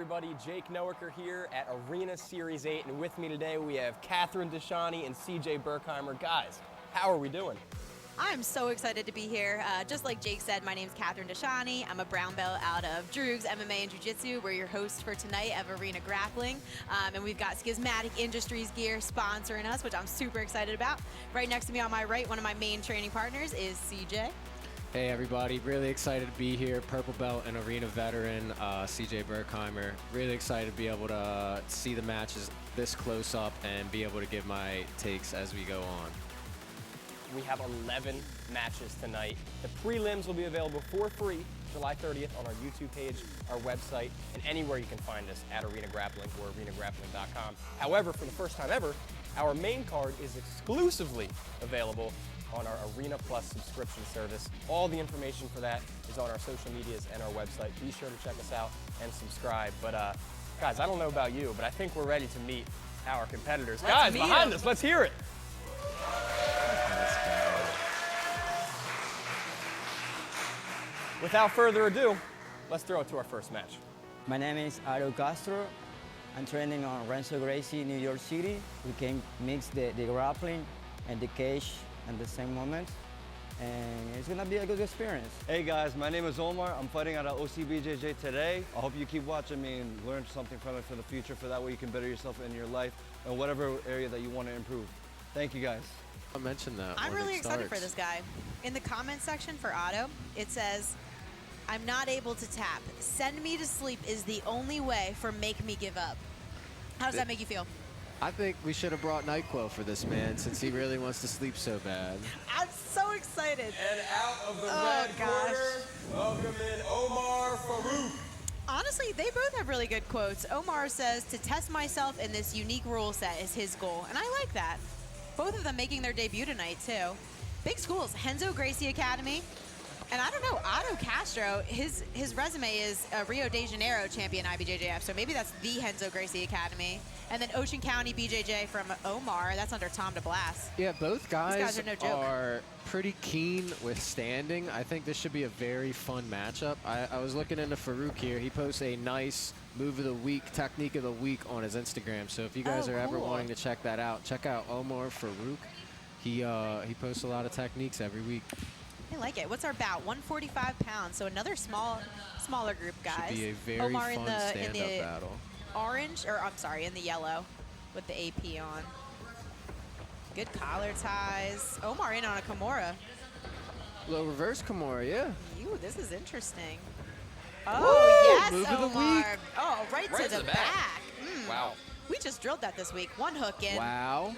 everybody? Jake Nowicker here at Arena Series 8, and with me today we have Catherine Deshani and CJ Berkheimer. Guys, how are we doing? I'm so excited to be here. Just like Jake said, my name's Catherine Deshani. I'm a brown belt out of Droogs MMA and Jiu-Jitsu. We're your hosts for tonight of Arena Grappling. And we've got Schismatic Industries gear sponsoring us, which I'm super excited about. Right next to me on my right, one of my main training partners is CJ. Hey everybody, really excited to be here. Purple belt and arena veteran, CJ Berkheimer. Really excited to be able to see the matches this close up and be able to give my takes as we go on. We have 11 matches tonight. The prelims will be available for free July 30th on our YouTube page, our website, and anywhere you can find us at Arena Grappling or arenagrappling.com. However, for the first time ever, our main card is exclusively available on our Arena Plus subscription service. All the information for that is on our social medias and our website. Be sure to check us out and subscribe. But guys, I don't know about you, but I think we're ready to meet our competitors. Guys, behind us, let's hear it. Without further ado, let's throw it to our first match. My name is Aro Castro. I'm training on Renzo Gracie, New York City. We can mix the grappling and the cage at the same moment, and it's gonna be a good experience. Hey guys, my name is Omar. I'm fighting out of OCBJJ today. I hope you keep watching me and learn something from it for the future, for that way you can better yourself in your life and whatever area that you want to improve. Thank you guys. I'll mention that. I'm really excited for this guy. In the comment section for Otto, it says, "I'm not able to tap. Send me to sleep is the only way for make me give up." How does that make you feel? I think we should have brought NyQuil for this man since he really wants to sleep so bad. I'm so excited. And out of the red corner, welcome in Omar Farouk. Honestly, they both have really good quotes. Omar says, "To test myself in this unique rule set is his goal." And I like that. Both of them making their debut tonight, too. Big schools, Renzo Gracie Academy. And I don't know, Otto Castro, his resume is a Rio de Janeiro champion IBJJF, so maybe that's the Renzo Gracie Academy. And then Ocean County BJJ from Omar, that's under Tom DeBlas. Yeah, both guys are no joke. are pretty keen with standing. I think this should be a very fun matchup. I was looking into Farouk here. He posts a nice move of the week, technique of the week on his Instagram. So if you guys are ever wanting to check that out, check out Omar Farouk. He posts a lot of techniques every week. I like it. What's our bout? 145 pounds. So another smaller group, guys. Should be a very Omar fun stand-up battle. Orange, or I'm sorry, in the yellow with the AP on. Good collar ties. Omar in on a Kimura. Little reverse Kimura, yeah. Ew, this is interesting. Oh, yes, move of the Omar. week. Oh, right to the back. Wow. We just drilled that this week. One hook in. Wow.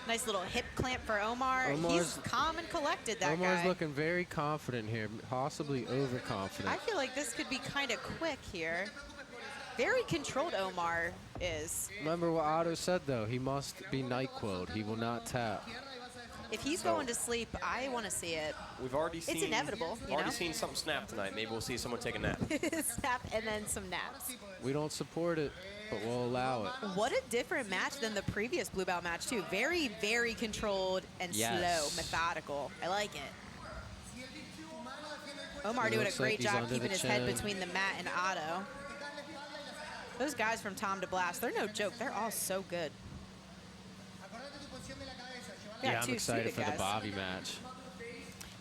Nice little hip clamp for Omar. He's calm and collected, that Omar's guy. looking very confident here, possibly overconfident. I feel like this could be kind of quick here. Very controlled Omar is. Remember what Otto said, though. He must be NyQuil'd. He will not tap. If he's going to sleep, I want to see it. We've already seen. It's inevitable, you know? seen something snap tonight. Maybe we'll see someone take a nap. Snap and then some naps. We don't support it, but we'll allow it. What a different match than the previous blue belt match, too. Very, very controlled and slow, methodical. I like it. Omar doing a great job keeping his head between the mat and Otto. Those guys from Tom DeBlas, they're no joke. They're all so good. Yeah, I'm excited for guys. the Bobby match.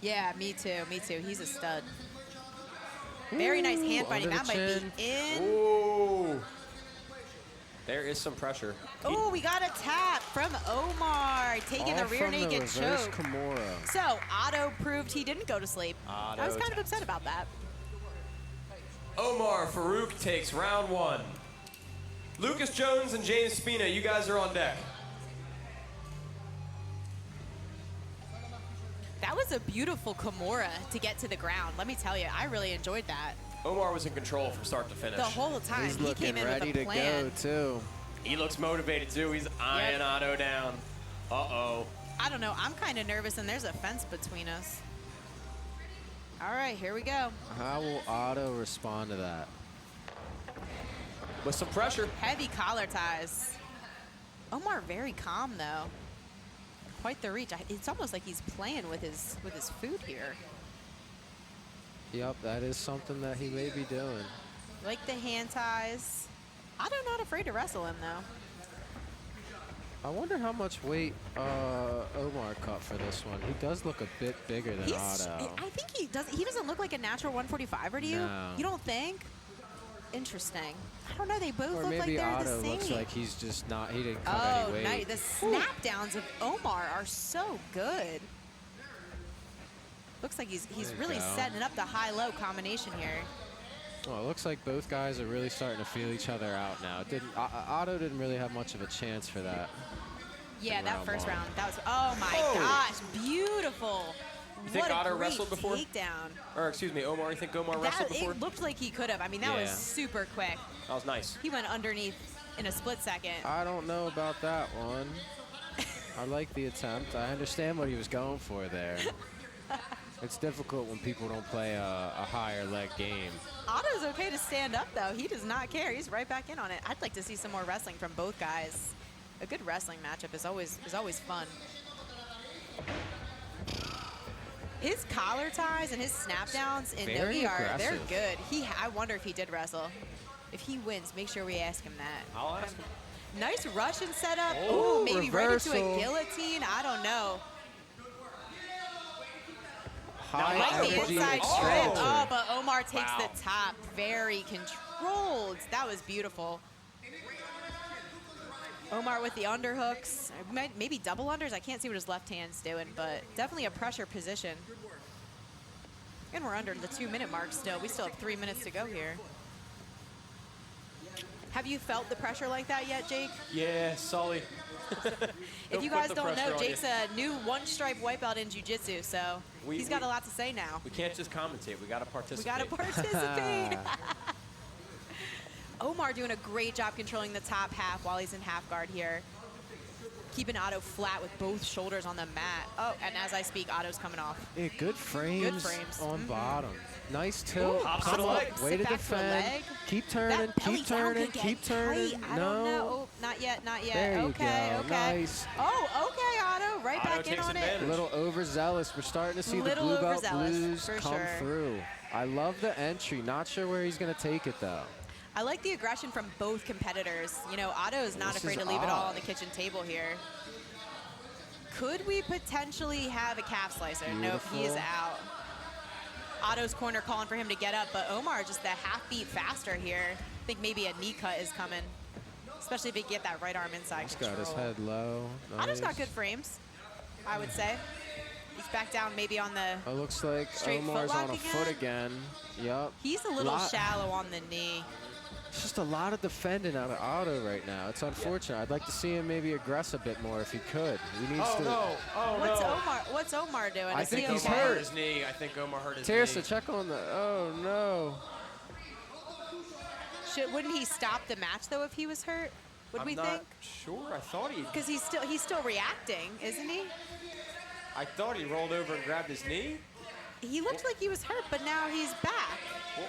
Yeah, me too. Me too. He's a stud. Very nice hand fighting. That might be in. Ooh. There is some pressure. Oh, we got a tap from Omar, taking the rear naked choke. Kimura. So Otto proved he didn't go to sleep. I was kind of upset about that. Omar Farouk takes round one. Lucas Jones and James Spina, you guys are on deck. That was a beautiful Kimura to get to the ground. Let me tell you, I really enjoyed that. Omar was in control from start to finish. The whole time. He's he looking came in ready with a plan. to go, too. He looks motivated, too. He's eyeing Otto down. Uh-oh. I don't know. I'm kind of nervous, and there's a fence between us. All right, here we go. How will Otto respond to that? With some pressure. Heavy collar ties. Omar very calm, though. Quite the reach. It's almost like he's playing with his food here. Yep, that is something that he may be doing. Like the hand ties. Otto not afraid to wrestle him, though. I wonder how much weight Omar cut for this one. He does look a bit bigger than Otto. I think he does. He doesn't look like a natural 145er to you. No. You don't think? Interesting. I don't know. They both Or look like maybe they're Otto the same. looks like he's just not, he didn't cut Oh, any weight. nice. The snap downs of Omar are so good. Looks like he's There you really go. setting up the high-low combination here. Well, it looks like both guys are really starting to feel each other out now. It didn't, Otto didn't really have much of a chance for that. Yeah, in that round first one. round. That was, oh my gosh, beautiful. You think What a Otto great wrestled before? takedown. Or excuse me, Omar. You think Omar wrestled before? It looked like he could have. I mean, that was Yeah. super quick. That was nice. He went underneath in a split second. I don't know about that one. I like the attempt. I understand what he was going for there. It's difficult when people don't play a higher leg game. Otto's okay to stand up, though. He does not care. He's right back in on it. I'd like to see some more wrestling from both guys. A good wrestling matchup is always fun. His collar ties and his snap downs in Very Nogi they're aggressive. good. I wonder if he did wrestle. If he wins, make sure we ask him that. I'll ask him. Nice Russian setup. Oh, Ooh, maybe right into reversal. a guillotine. I don't know. High Like the energy inside extractor. strip. Oh, but Omar takes Wow. the top. Very controlled. That was beautiful. Omar with the underhooks. Maybe double unders. I can't see what his left hand's doing, but definitely a pressure position. And we're under the 2-minute mark still. We still have 3 minutes to go here. Have you felt the pressure like that yet, Jake? Yeah, Sully. If you put guys the don't pressure know, on Jake's a new one-stripe white belt in jiu-jitsu, so he's got a lot to say now. We can't just commentate. We got to participate. We got to participate. Omar doing a great job controlling the top half while he's in half guard here. Keeping Otto flat with both shoulders on the mat. Oh, and as I speak, Otto's coming off. Yeah, good frames, on bottom. Nice tilt. Ooh, Hops to Come the up, leg. way Sit to back to the defend. leg. Keep turning, That belly keep down turning, could get keep turning. tight. I No. don't know. Oh, not yet, not yet. There you okay, go. okay. Nice. Oh, okay, Otto. Right Otto back in takes on advantage. A little overzealous. We're starting to see the Little blue belt overzealous, blues for come sure. through. I love the entry. Not sure where he's going to take it, though. I like the aggression from both competitors. You know, Otto is not This afraid is to leave it all odd. on the kitchen table here. Could we potentially have a calf slicer? Nope, he is Beautiful. out. Otto's corner calling for him to get up, but Omar just a half beat faster here. I think maybe a knee cut is coming, especially if he get that right arm inside He's control. got his head low. Otto's got Nice. good frames, I would say. He's back down maybe on the, It looks like Straight Omar's footlock on a again? foot again. Yup. he's a little Lot- shallow on the knee. It's just a lot of defending out of Otto right now. It's unfortunate. I'd like to see him maybe aggress a bit more if he could. He needs Oh, to. no. Oh, What's Omar doing? I Is think he he's okay? hurt. his knee. I think Omar hurt his Tirsa, knee. check on the. Oh no. Wouldn't he stop the match though if he was hurt? Would I'm we not think? sure. I thought he. Because he's still reacting, isn't he? I thought he rolled over and grabbed his knee. He looked like he was hurt, but now he's back.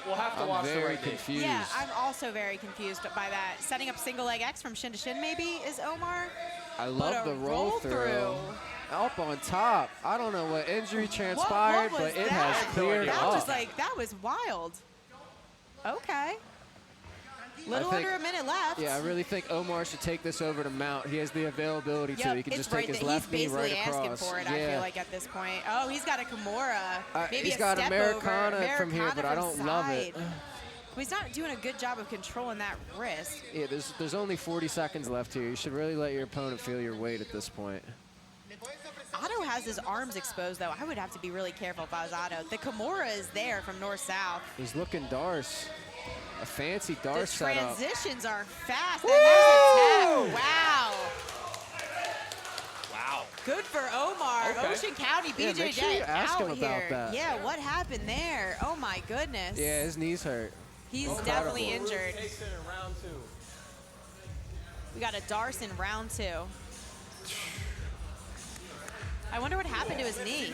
We'll have to I'm watch the very right knee. confused. Yeah, I'm also very confused by that. Setting up single leg X from shin to shin maybe is Omar. I love But a the roll roll through. through. Up on top. I don't know what injury transpired, what was but it that? has I have no cleared idea. That up. was that was wild. Okay. Little think- under a minute left. Yeah, I really think Omar should take this over to Mount. He has the availability to. He can it's just take right his there. left knee He's right basically across. asking for it, yeah. I feel like, at this point. Oh, he's got a Kimura. Maybe he's a got step Americana over. from here, but I Americana don't love it. from side. Well, he's not doing a good job of controlling that wrist. Yeah, there's only 40 seconds left here. You should really let your opponent feel your weight at this point. Otto has his arms exposed, though. I would have to be really careful if I was Otto. The Kimura is there from north-south. He's looking Darce. A fancy The Darce setup. transitions are fast. And there's a tap. Wow. Wow. Good for Omar. Okay. Ocean County Yeah, BJ make sure you Day ask out him about here. that. Yeah, what happened there? Oh, my goodness. Yeah, his knees hurt. He's Incredible. definitely injured. Takes it in round 2. We got a Darce in round 2. I wonder what happened to his knee.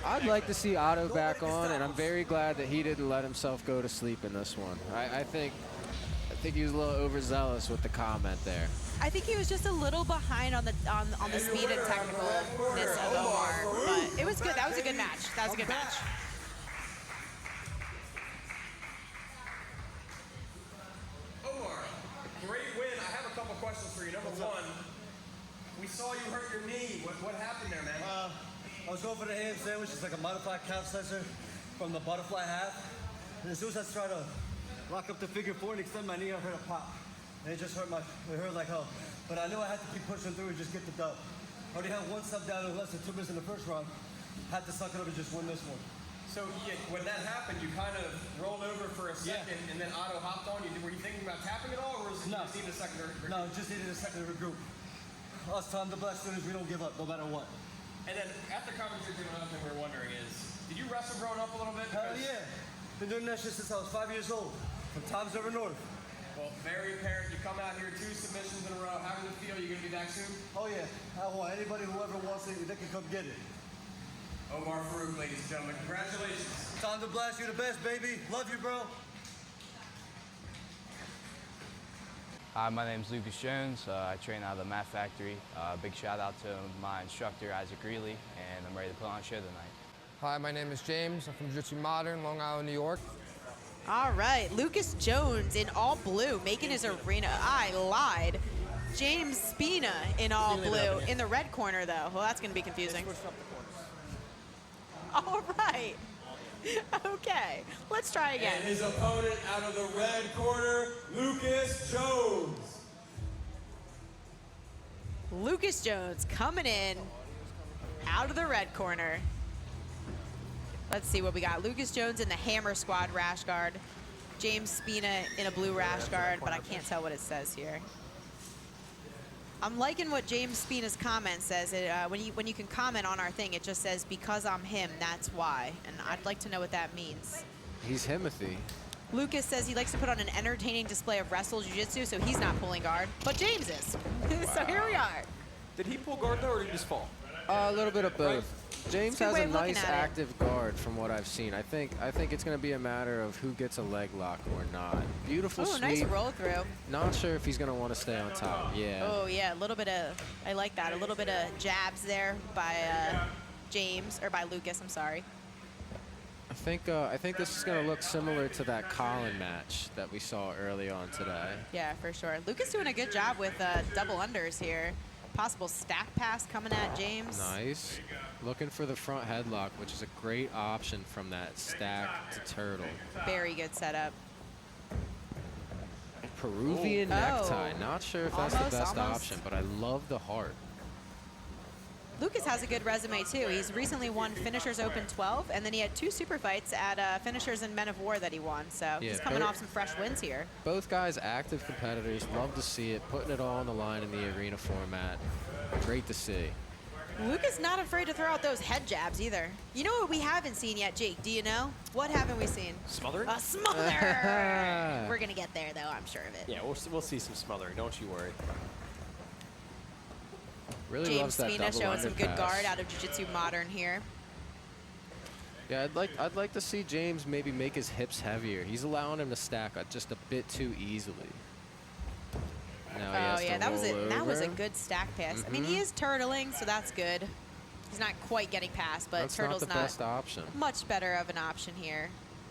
I'd like to see Otto back on, and I'm very glad that he didn't let himself go to sleep in this one. I think he was a little overzealous with the comment there. I think he was just a little behind on the speed and technicalness of Omar, but it was good. That was a good match. That was a good match. saw you hurt your knee. What happened there, man? I was going for the ham sandwich. It's like a modified calf sensor from the butterfly half. And as soon as I tried to lock up the figure four and extend my knee, I heard a pop. And it just hurt it hurt like hell. But I knew I had to keep pushing through and just get the dub. I already had one sub down in less than 2 minutes in the first round. Had to suck it up and just win this one. So when that happened, you kind of rolled over for a second, and then Otto hopped on you. Were you thinking about tapping at all, or was it just needed a second to regroup? No, just needed a second to regroup. Us Tom the Blast students, we don't give up, no matter what. And then at the conference, another thing we were wondering is, did you wrestle growing up a little bit? Hell yeah. Been doing that shit since I was 5 years old, from Tom's River North. Well, very apparent. You come out here 2 submissions in a row. How does it feel? You gonna be back soon? Oh yeah, I want anybody whoever wants it, they can come get it. Omar Farouk, ladies and gentlemen, congratulations. Tom the Blast, you the best, baby. Love you, bro. Hi, my name is Lucas Jones. I train out of the Mat Factory. Big shout out to my instructor, Isaac Greeley, and I'm ready to put on a show tonight. Hi, my name is James. I'm from Jiu-Jitsu Modern, Long Island, New York. All right, Lucas Jones in all blue, making his arena. I lied. James Spina in all blue. In the red corner, though. Well, that's going to be confusing. All right. Okay, let's try again. And his opponent out of the red corner, Lucas Jones. Lucas Jones coming in out of the red corner. Let's see what we got. Lucas Jones in the Hammer Squad rash guard. James Spina in a blue rash guard, but I can't tell what it says here. I'm liking what James Spina's comment says. When you can comment on our thing, it just says, because I'm him, that's why. And I'd like to know what that means. He's Himothy. Lucas says he likes to put on an entertaining display of wrestle jiu-jitsu, so he's not pulling guard, but James is. So here we are. Did he pull guard though, or did he just fall? A little bit of both. James Good has way a of looking nice at it. active guard from what I've seen. I think it's going to be a matter of who gets a leg lock or not. Beautiful Oh, sweep. nice roll through. Not sure if he's going to want to stay on top. Yeah. Oh yeah, a little bit of, I like that. A little bit of jabs there by James, or by Lucas, I'm sorry. I think this is going to look similar to that Colin match that we saw early on today. Yeah, for sure. Lucas doing a good job with double unders here. Possible stack pass coming at James. Nice. Looking for the front headlock, which is a great option from that stack to turtle. Very good setup. Peruvian Oh. necktie. Not sure if that's Almost, the best almost. option, but I love the heart. Lucas has a good resume too. He's recently won Finishers Open 12, and then he had 2 super fights at Finishers and Men of War that he won. So he's coming both- off some fresh wins here. Both guys active competitors. Love to see it. Putting it all on the line in the arena format. Great to see. Lucas not afraid to throw out those head jabs either. You know what we haven't seen yet, Jake? Do you know? What haven't we seen? Smothering? A smother! We're going to get there, though. I'm sure of it. Yeah, we'll see some smothering. Don't you worry. Really James loves that Spina double showing some good underpass. guard out of Jiu-Jitsu Modern here. Yeah, I'd like to see James maybe make his hips heavier. He's allowing him to stack just a bit too easily. Now he has Oh yeah, to that was roll that was a over. good stack pass. I mean, he is turtling, so that's good. He's not quite getting past, but That's turtle's not the best option. much better of an option here.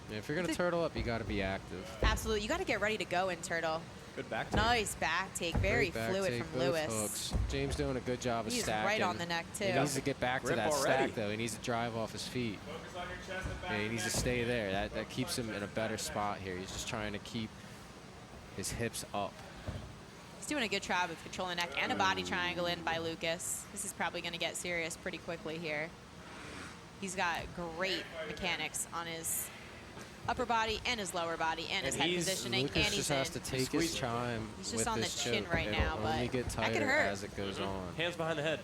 Yeah, if you're gonna turtle up, you got to be active. Absolutely, you got to get ready to go in turtle. Good back. Nice back take, very Great back fluid take, from both Lewis. hooks. James doing a good job of He's stacking. right on the neck too. He needs to get back to Grip that already. stack though. He needs to drive off his feet. Yeah, he needs to stay there. That keeps him in a better spot here. He's just trying to keep his hips up. He's doing a good job of controlling neck and a body triangle in by Lucas. This is probably going to get serious pretty quickly here. He's got great mechanics on his upper body and his lower body and his head positioning, Lucas and he's just in. has to take his time He's just with on the this chin choke. right It'll now, only but get that could tighter hurt. as it goes on. Hands behind the head.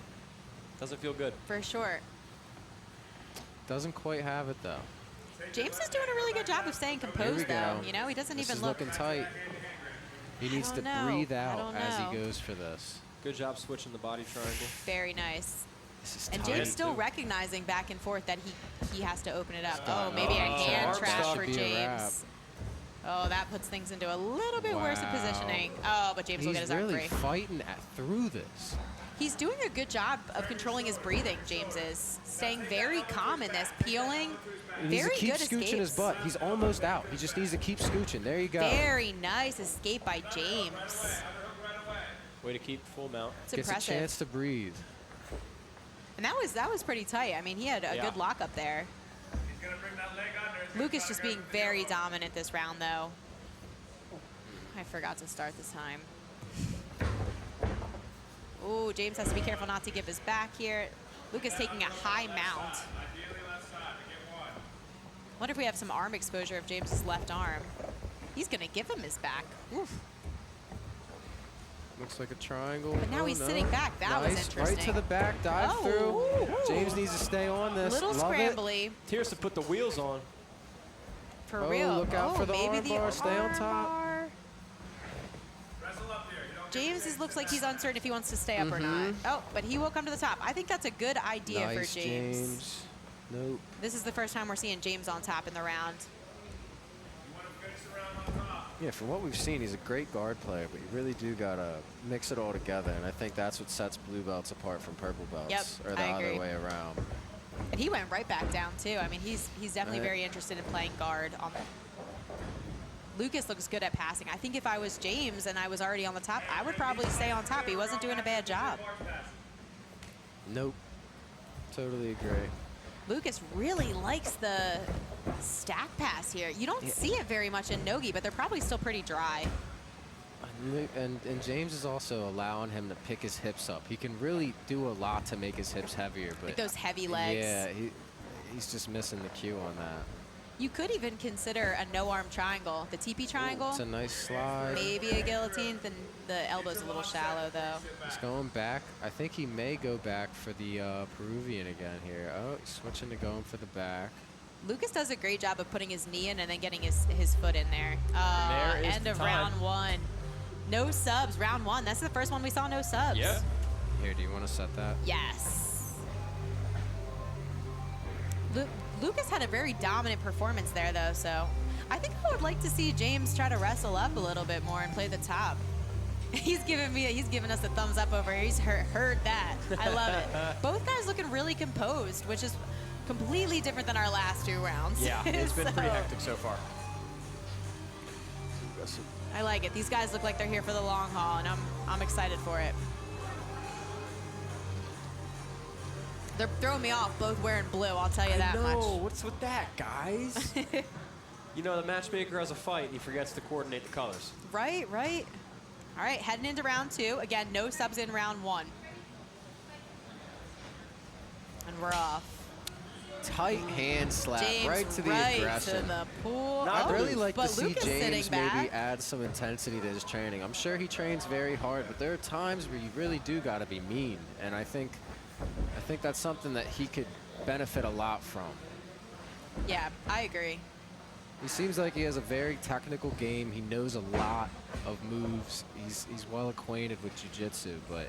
Doesn't feel good. For sure. Doesn't quite have it though. James is doing a really good job of staying Here we composed, though. go. You know, he doesn't This even is look. looking tight. He needs to don't know. breathe I out don't as know. he goes for this. Good job switching the body triangle. Very nice. This is And tight. James still too. recognizing back and forth that he has to open it up. Oh, maybe a hand arm trap stop for should be a wrap. James. Oh, that puts things into a little bit worse of Wow. positioning. Oh, but James will get He's his arm really free. fighting through this. He's doing a good job of controlling his breathing, James is. Staying very calm in this, peeling. He needs Very to keep good scooching his escapes. butt. He's almost out. He just needs to keep scooching. There you go. Very nice escape by James. Way to keep full mount. It's Gets impressive. a chance to breathe. And that was pretty tight. I mean, he had a good lock up there. He's gonna bring that leg under. Lucas just being very dominant this round, though. I forgot to start this time. Ooh, James has to be careful not to give his back here. Lucas taking a high mount. Ideally left side to get one. Wonder if we have some arm exposure of James's left arm. He's gonna give him his back. Oof. Looks like a triangle. But now he's no. sitting back. That was Nice. interesting. Right to the back, dive Oh, through. ooh. James needs to stay on this. Little Love it. scrambly. Tears to put the wheels on. For Oh, real. look out for the maybe arm the bar. Stay on arm top. bar. Wrestle up here. You don't James looks like he's uncertain if he wants to stay up or not. Oh, but he will come to the top. I think that's a good idea Nice, for James. James. Nope. This is the first time we're seeing James on top in the round. you want to finish the round on top. Yeah, from what we've seen, he's a great guard player, but you really do gotta mix it all together, and I think that's what sets blue belts apart from purple belts, Yep, or the I other agree. way around. And he went right back down too. I mean, he's definitely Right. very interested in playing guard. Lucas looks good at passing. I think if I was James and I was already on the top, I would probably stay on top. He wasn't doing a bad job. Nope. Totally agree. Lucas really likes the stack pass here. You don't see it very much in Nogi, but they're probably still pretty dry. And James is also allowing him to pick his hips up. He can really do a lot to make his hips heavier, but Like those heavy legs. yeah, he's just missing the cue on that. You could even consider a no-arm triangle. The TP triangle, It's a nice slide. maybe a guillotine. Then the elbow's a little shallow, though. He's going back. I think he may go back for the Peruvian again here. Oh, he's switching to going for the back. Lucas does a great job of putting his knee in and then getting his foot in there. There is End the of time. round one. No subs, round one. That's the first one we saw no subs. Yeah. Here, do you want to set that? Yes. Lucas had a very dominant performance there, though, so I think I would like to see James try to wrestle up a little bit more and play the top. He's giving us a thumbs up over here. He's heard that. I love it. Both guys looking really composed, which is completely different than our last two rounds. Yeah, it's been pretty So, hectic so far. I like it. These guys look like they're here for the long haul, and I'm excited for it. They're throwing me off, both wearing blue, I'll tell you that much. What's with that, guys? You know, the matchmaker has a fight and he forgets to coordinate the colors. Right, right. All right, heading into round two. Again, no subs in round one. And we're off. Tight hand slap James right to the right aggression. to the pool. I'd really Oh, like to but see Lucas James sitting back. maybe add some intensity to his training. I'm sure he trains very hard, but there are times where you really do got to be mean, and I think that's something that he could benefit a lot from. Yeah, I agree. He seems like he has a very technical game. He knows a lot of moves. He's well acquainted with jiu-jitsu, but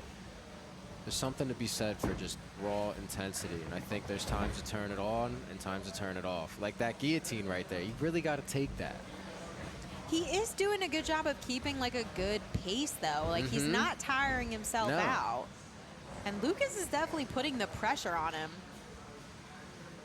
there's something to be said for just raw intensity, and I think there's times to turn it on and times to turn it off. Like that guillotine right there, you really got to take that. He is doing a good job of keeping like a good pace, though. Like he's not tiring himself No. out. And Lucas is definitely putting the pressure on him.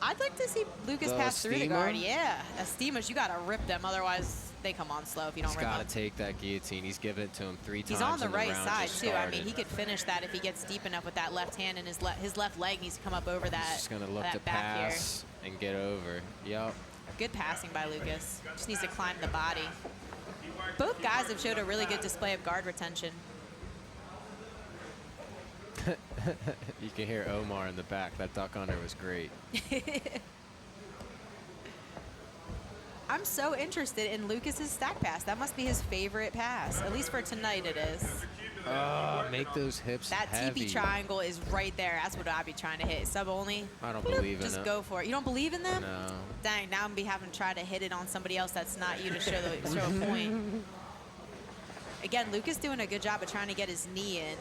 I'd like to see Lucas The pass through the steamer? guard. Yeah, steamers, you got to rip them. Otherwise, they come on slow if you don't He's rip got them. to take that guillotine. He's given it to him 3 times. He's on the and right round side, just too. I mean, started. he could finish that if he gets deep enough with that left hand, and his left leg needs to come up over that, He's just gonna look that to back here. pass and get over. Yep. Good passing by Lucas. Just needs to climb the body. Both guys have showed a really good display of guard retention. You can hear Omar in the back. That duck under was great. I'm so interested in Lucas's stack pass. That must be his favorite pass. At least for tonight it is. Make those hips That heavy. TP triangle is right there. That's what I'd be trying to hit. Sub only. I don't Bloop, believe in just it. go for it. You don't believe in them? No. Dang, now I'm gonna be having to try to hit it on somebody else that's not you to show a point. Again, Lucas doing a good job of trying to get his knee in.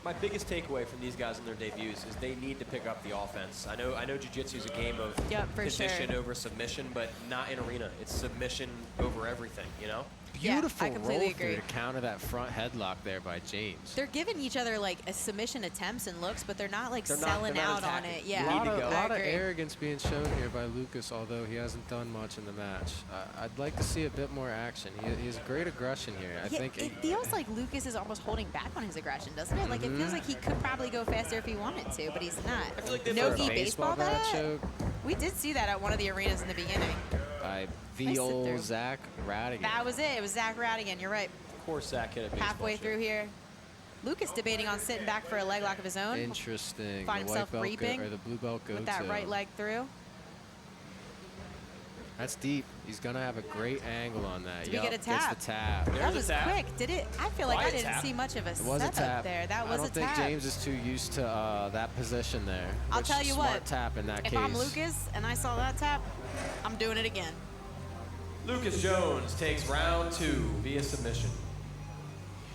My biggest takeaway from these guys in their debuts is they need to pick up the offense. I know jiu-jitsu is a game of Yep, for position sure. over submission, but not in arena. It's submission over everything, you know? beautiful I completely roll through agree. to counter that front headlock there by James. They're giving each other like a submission attempts and looks, but they're not like They're not selling out on attacking. it. You Yeah, need to go. A lot I of agree. arrogance being shown here by Lucas, although he hasn't done much in the match. I'd like to see a bit more action. He has great aggression here. I Yeah, think it feels like Lucas is almost holding back on his aggression, doesn't it? Like it feels like he could probably go faster if he wanted to, but he's not. I feel like they No for a gi baseball bat. choke We did see that at one of the arenas in the beginning. by sit the old through. Zach Radigan. That was it. It was Zach Radigan. You're right. Of course, Zach hit a baseball Halfway choke. through here. Lucas debating on sitting back for a leg lock of his own. Interesting. Find the white himself belt reaping or the blue belt go with that to. right leg through. That's deep. He's gonna have a great angle on that. Did we get a Yup, tap? Gets the tap. There's That a was tap. quick. Did it? I feel like I Quiet didn't tap. see much of a It was a setup tap. there. That was I a don't think tap. James is too used to that position there. I'll which tell you smart what, tap in that If case. I'm Lucas and I saw that tap, I'm doing it again. Lucas Jones takes round 2 via submission.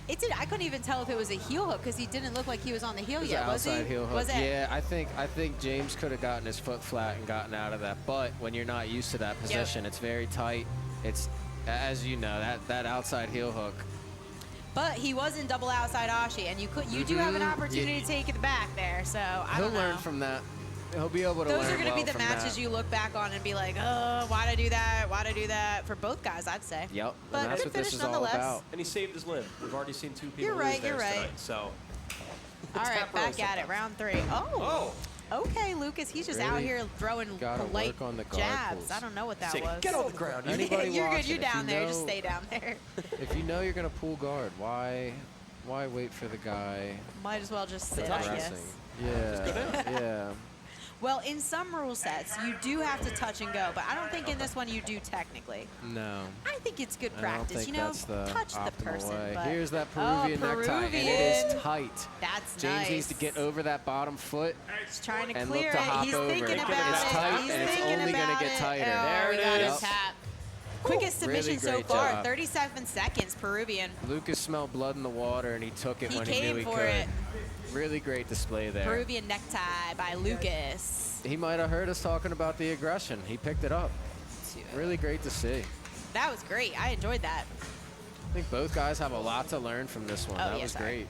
It did. I couldn't even tell if it was a heel hook because he didn't look like he was on the heel It was yet, an was he? outside heel hook. Was it? Yeah, I think James could have gotten his foot flat and gotten out of that. But when you're not used to that position, it's very tight. It's, as you know, that outside heel hook. But he was in double outside Ashi, and you do have an opportunity to take it back there. So I He'll don't know. learn from that. He'll be able to Those learn are going to be well the from matches that. you look back on and be like, oh, why'd I do that? Why'd I do that? For both guys, I'd say. Yep, But and that's good what this finish is all nonetheless. about. And he saved his limb. We've already seen 2 people You're lose right, theirs you're right. tonight. So, All right, tap row back at it, sometimes. round 3. Oh. Okay, Lucas, he's just out Really here throwing gotta polite work on the guard jabs. pulls. I don't know what that Say, was. get on the ground. You Anybody You're good. watching, You're if down you there. Just know- stay down there. If you know you're gonna pull guard, why wait for the guy Might as well just sit, I pressing? guess. Yeah, yeah. Well, in some rule sets, you do have to touch and go, but I don't think in this one you do technically. No. I think it's good I don't practice. think You know, that's the touch the optimal person. way. But Here's that oh, Peruvian necktie, and it is tight. That's James nice. needs to get over that bottom foot He's trying to and clear look to it. hop He's over thinking it. about It's it. tight, He's and it's thinking only about gonna get it. tighter. Oh, There we it got is. a tap. Quickest Really submission so great far. job. 37 seconds, Peruvian. Lucas smelled blood in the water, and he took it He when he came knew he for could. it. Really great display there. Peruvian necktie by Lucas. He might have heard us talking about the aggression. He picked it up. Really great to see. That was great. I enjoyed that. I think both guys have a lot to learn from this one. Oh, That yeah, was sorry. great.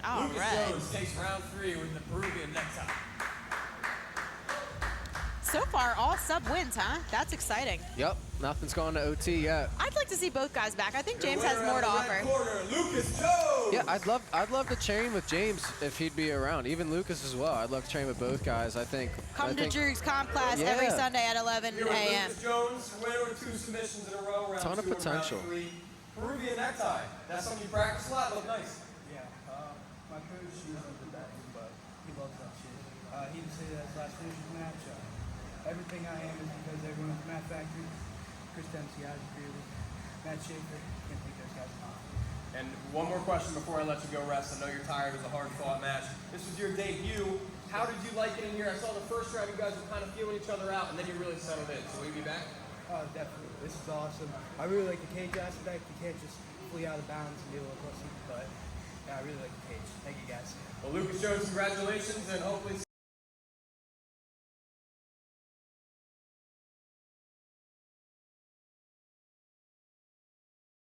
All Lucas right. Jones takes round 3 with the Peruvian necktie. So far, all sub wins, huh? That's exciting. Yep, nothing's gone to OT yet. I'd like to see both guys back. I think James Your has winner more to out of the offer. red corner, Lucas Jones. Yeah, I'd love to train with James if he'd be around. Even Lucas as well. I'd love to train with both guys. I think. Come to Drew's comp class every Yeah. Sunday at 11 Here with a.m. Lucas Jones, winner with 2 submissions in a row, round Ton of 2 and potential. round 3. Peruvian necktie. That's something you practice a lot. Look nice. Yeah, my coach, he was into that, but he loves that shit. He would say that his last finishing match, everything I am is because everyone's Matt Factory, Chris Dempsey, Isaac Greeley, Matt Schaefer, can't think those guys enough. And one more question before I let you go rest. I know you're tired. It was a hard-fought match. This was your debut. How did you like it in here? I saw the first round you guys were kind of feeling each other out, and then you really settled in. So will you be back? Definitely. This is awesome. I really like the cage aspect. You can't just flee out of bounds and be a little pussy, but yeah, I really like the cage. Thank you guys. Well, Lucas Jones, congratulations, and hopefully